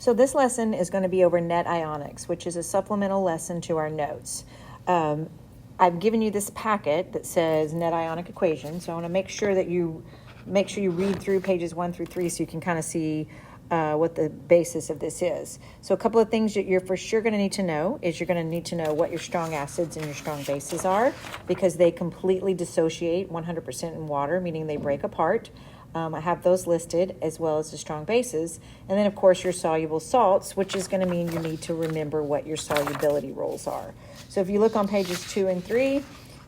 So this lesson is going to be over net ionics, which is a supplemental lesson to our notes. I've given you this packet that says net ionic equation, so I want to make sure you read through pages 1 through 3 so you can kind of see what the basis of this is. So a couple of things that you're for sure going to need to know is you're going to need to know what your strong acids and your strong bases are, because they completely dissociate 100% in water, meaning they break apart. I have those listed, as well as the strong bases. And then, of course, your soluble salts, which is going to mean you need to remember what your solubility rules are. So if you look on pages 2 and 3,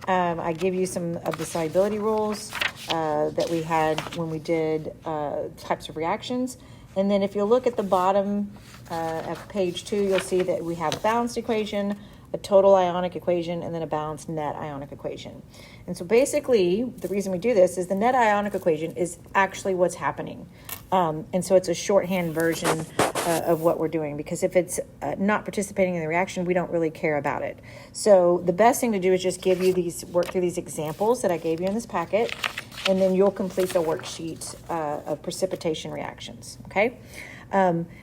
I give you some of the solubility rules that we had when we did types of reactions. And then if you look at the bottom of page 2, you'll see that we have a balanced equation, a total ionic equation, and then a balanced net ionic equation. And so basically, the reason we do this is the net ionic equation is actually what's happening. And so it's a shorthand version of what we're doing, because if it's not participating in the reaction, we don't really care about it. So the best thing to do is just work through these examples that I gave you in this packet, and then you'll complete the worksheet of precipitation reactions, okay?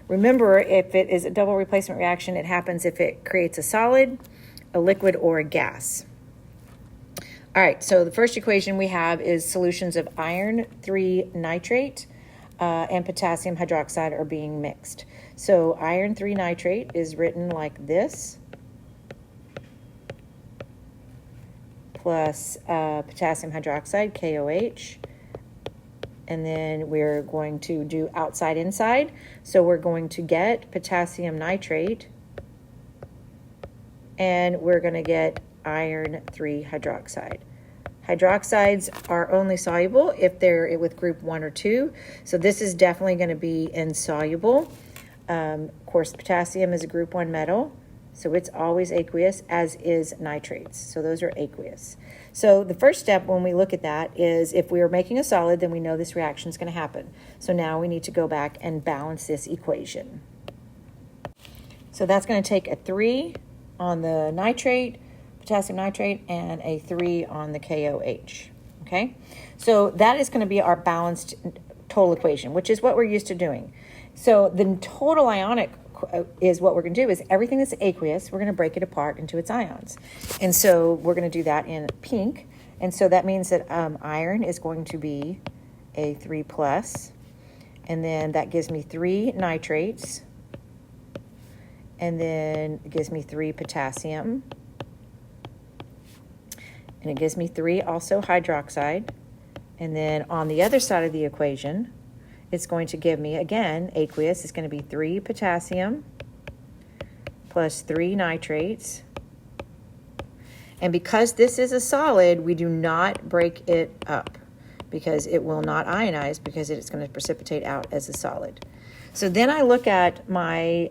Remember, if it is a double replacement reaction, it happens if it creates a solid, a liquid, or a gas. All right, so the first equation we have is solutions of iron 3 nitrate and potassium hydroxide are being mixed. So iron 3 nitrate is written like this, plus potassium hydroxide, KOH. And then we're going to do outside inside. So we're going to get potassium nitrate, and we're going to get iron 3 hydroxide. Hydroxides are only soluble if they're with group 1 or 2. So this is definitely going to be insoluble. Of course, potassium is a group 1 metal, so it's always aqueous, as is nitrates. So those are aqueous. So the first step when we look at that is if we are making a solid, then we know this reaction is going to happen. So now we need to go back and balance this equation. So that's going to take a 3 on the nitrate, potassium nitrate, and a 3 on the KOH. Okay? So that is going to be our balanced total equation, which is what we're used to doing. So the total ionic is what we're going to do is everything that's aqueous, we're going to break it apart into its ions. And so we're going to do that in pink. And so that means that iron is going to be a 3 plus. And then that gives me 3 nitrates. And then it gives me 3 potassium. And it gives me 3 also hydroxide. And then on the other side of the equation, it's going to give me, again, aqueous. It's going to be 3 potassium plus 3 nitrates. And because this is a solid, we do not break it up because it will not ionize, because it's going to precipitate out as a solid. So then I look at my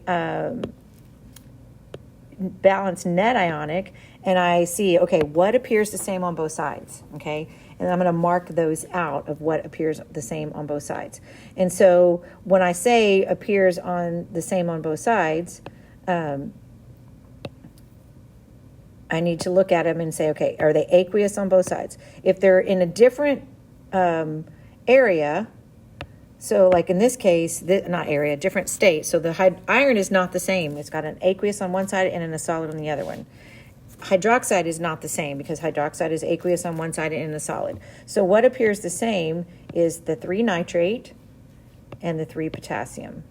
balanced net ionic, and I see, okay, what appears the same on both sides, okay? And I'm going to mark those out of what appears the same on both sides. And so when I say appears on the same on both sides, I need to look at them and say, okay, are they aqueous on both sides? If they're in a different area, so like in this case, different state. So the iron is not the same. It's got an aqueous on one side and a solid on the other one. Hydroxide is not the same, because hydroxide is aqueous on one side and in a solid. So what appears the same is the 3 nitrate and the 3 potassium.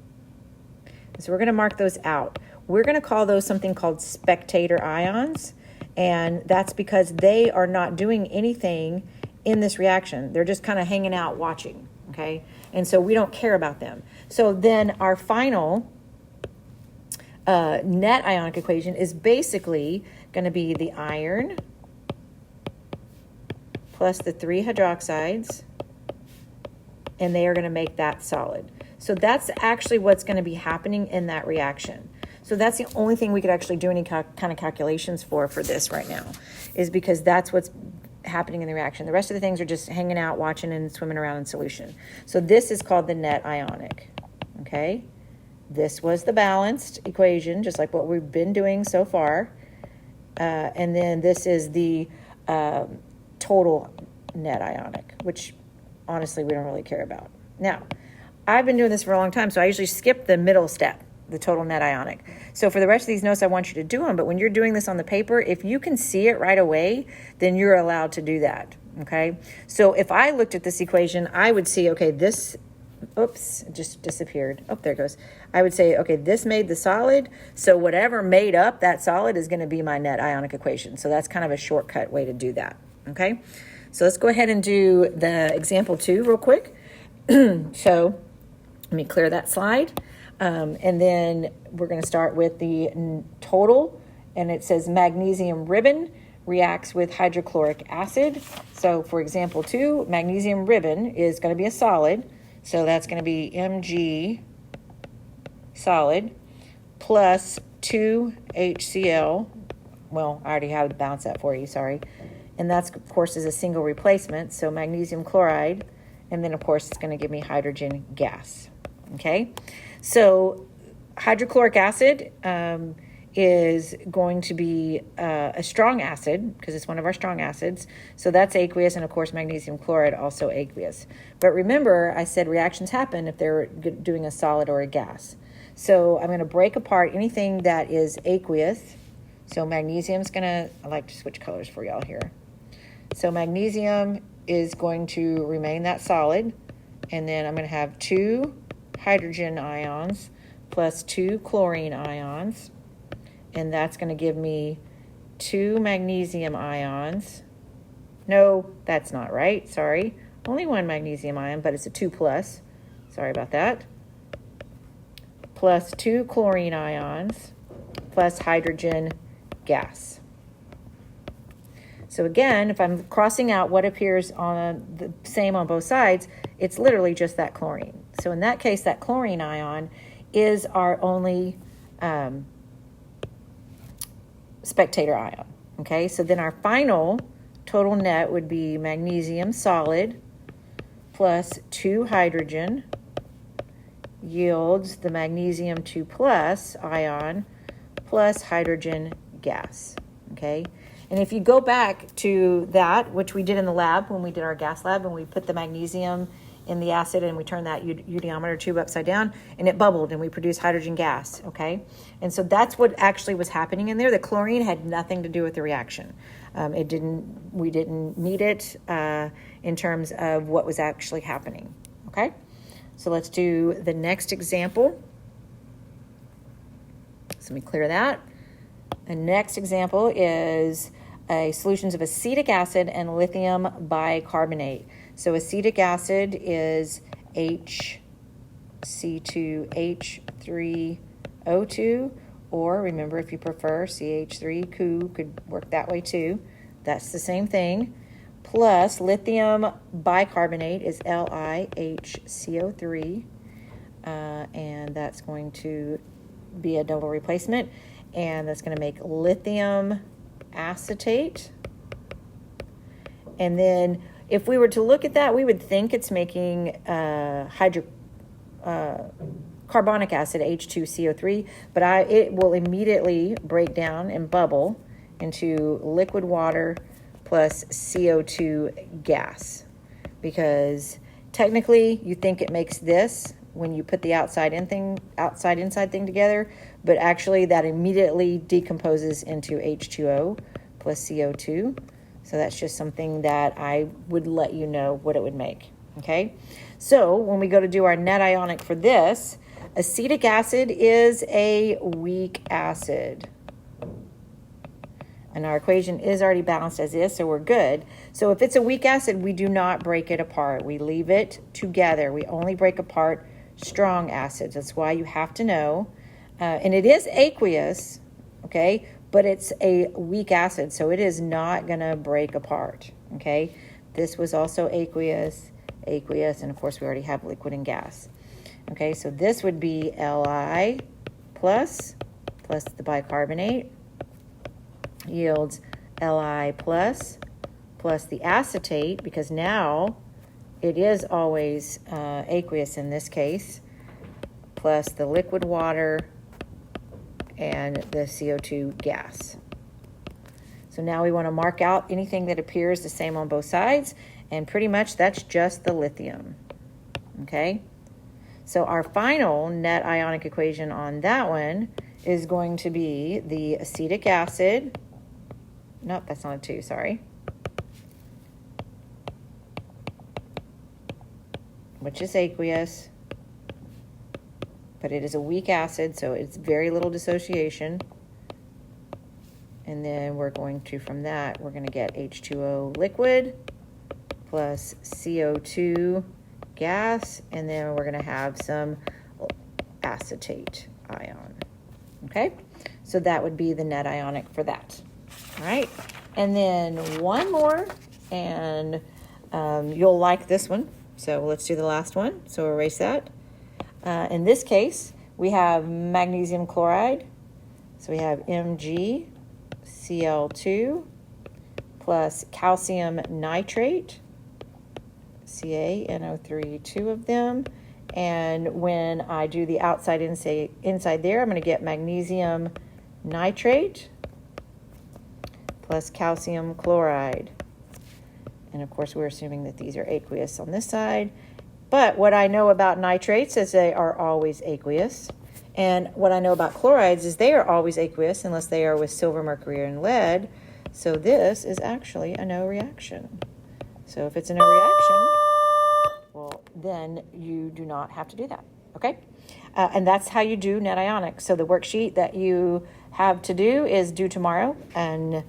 So we're going to mark those out. We're going to call those something called spectator ions, and that's because they are not doing anything in this reaction. They're just kind of hanging out watching, okay? And so we don't care about them. So then our final net ionic equation is basically going to be the iron plus the 3 hydroxides, and they are going to make that solid. So that's actually what's going to be happening in that reaction. So that's the only thing we could actually do any kind of calculations for this right now, is because that's what's happening in the reaction. The rest of the things are just hanging out, watching, and swimming around in solution. So this is called the net ionic, okay? This was the balanced equation, just like what we've been doing so far. And then this is the total net ionic, which honestly we don't really care about. Now, I've been doing this for a long time, so I usually skip the middle step, the total net ionic. So for the rest of these notes, I want you to do them, but when you're doing this on the paper, if you can see it right away, then you're allowed to do that, okay? So if I looked at this equation, I would see, okay, this, oops, it just disappeared. Oh, there it goes. I would say, okay, this made the solid, so whatever made up that solid is going to be my net ionic equation. So that's kind of a shortcut way to do that, okay? So let's go ahead and do the example 2 real quick. So let me clear that slide. And then we're going to start with the total, and it says magnesium ribbon reacts with hydrochloric acid. So for example 2, magnesium ribbon is going to be a solid, so that's going to be Mg solid plus 2 HCl. Well, I already had to bounce that for you, sorry. And that's, of course, is a single replacement, so magnesium chloride, and then, of course, it's going to give me hydrogen gas, okay? So hydrochloric acid is going to be a strong acid because it's one of our strong acids. So that's aqueous, and of course magnesium chloride also aqueous. But remember, I said reactions happen if they're doing a solid or a gas. So I'm going to break apart anything that is aqueous. So magnesium's going to, I like to switch colors for y'all here. So magnesium is going to remain that solid, and then I'm going to have 2 hydrogen ions plus 2 chlorine ions, and that's going to give me 2 magnesium ions. No, that's not right, sorry. Only 1 magnesium ion, but it's a 2 plus. Sorry about that. Plus 2 chlorine ions plus hydrogen gas. So again, if I'm crossing out what appears on the same on both sides, it's literally just that chlorine. So in that case, that chlorine ion is our only spectator ion. Okay, so then our final total net would be magnesium solid plus 2 hydrogen yields the magnesium 2 plus ion plus hydrogen gas. Okay, and if you go back to that, which we did in the lab when we did our gas lab, and we put the magnesium in the acid and we turned that eudiometer tube upside down and it bubbled and we produced hydrogen gas, okay? And so that's what actually was happening in there. The chlorine had nothing to do with the reaction. We didn't need it in terms of what was actually happening, okay? So let's do the next example. So let me clear that. The next example is solutions of acetic acid and lithium bicarbonate. So acetic acid is HC2H3O2, or remember, if you prefer, CH3 could work that way too. That's the same thing. Plus lithium bicarbonate is LiHCO3, and that's going to be a double replacement, and that's going to make lithium acetate. And then if we were to look at that, we would think it's making carbonic acid, H2CO3, but it will immediately break down and bubble into liquid water plus CO2 gas, because technically you think it makes this when you put the outside-inside thing together, but actually that immediately decomposes into H2O plus CO2. So that's just something that I would let you know what it would make, okay? So when we go to do our net ionic for this, acetic acid is a weak acid. And our equation is already balanced as is, so we're good. So if it's a weak acid, we do not break it apart. We leave it together. We only break apart strong acids. That's why you have to know. And it is aqueous, okay? But it's a weak acid, so it is not going to break apart, okay? This was also aqueous, and of course we already have liquid and gas. Okay, so this would be Li plus the bicarbonate yields Li plus the acetate, because now it is always aqueous in this case, plus the liquid water and the CO2 gas. So now we want to mark out anything that appears the same on both sides, and pretty much that's just the lithium, okay? So our final net ionic equation on that one is going to be the acetic acid. Nope, that's not a 2, sorry. Which is aqueous. But it is a weak acid, so it's very little dissociation. And then we're going to, from that, we're going to get H2O liquid plus CO2 gas, and then we're going to have some acetate ion. Okay, so that would be the net ionic for that. All right, and then one more, and you'll like this one. So let's do the last one. So erase that. In this case, we have magnesium chloride. So we have MgCl2 plus calcium nitrate, CaNO3, 2 of them. And when I do the outside inside there, I'm going to get magnesium nitrate plus calcium chloride. And of course, we're assuming that these are aqueous on this side. But what I know about nitrates is they are always aqueous. And what I know about chlorides is they are always aqueous unless they are with silver, mercury, and lead. So this is actually a no reaction. So if it's a no reaction, well, then you do not have to do that, okay? And that's how you do net ionics. So the worksheet that you have to do is due tomorrow, and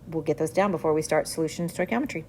we'll get those down before we start solution stoichiometry.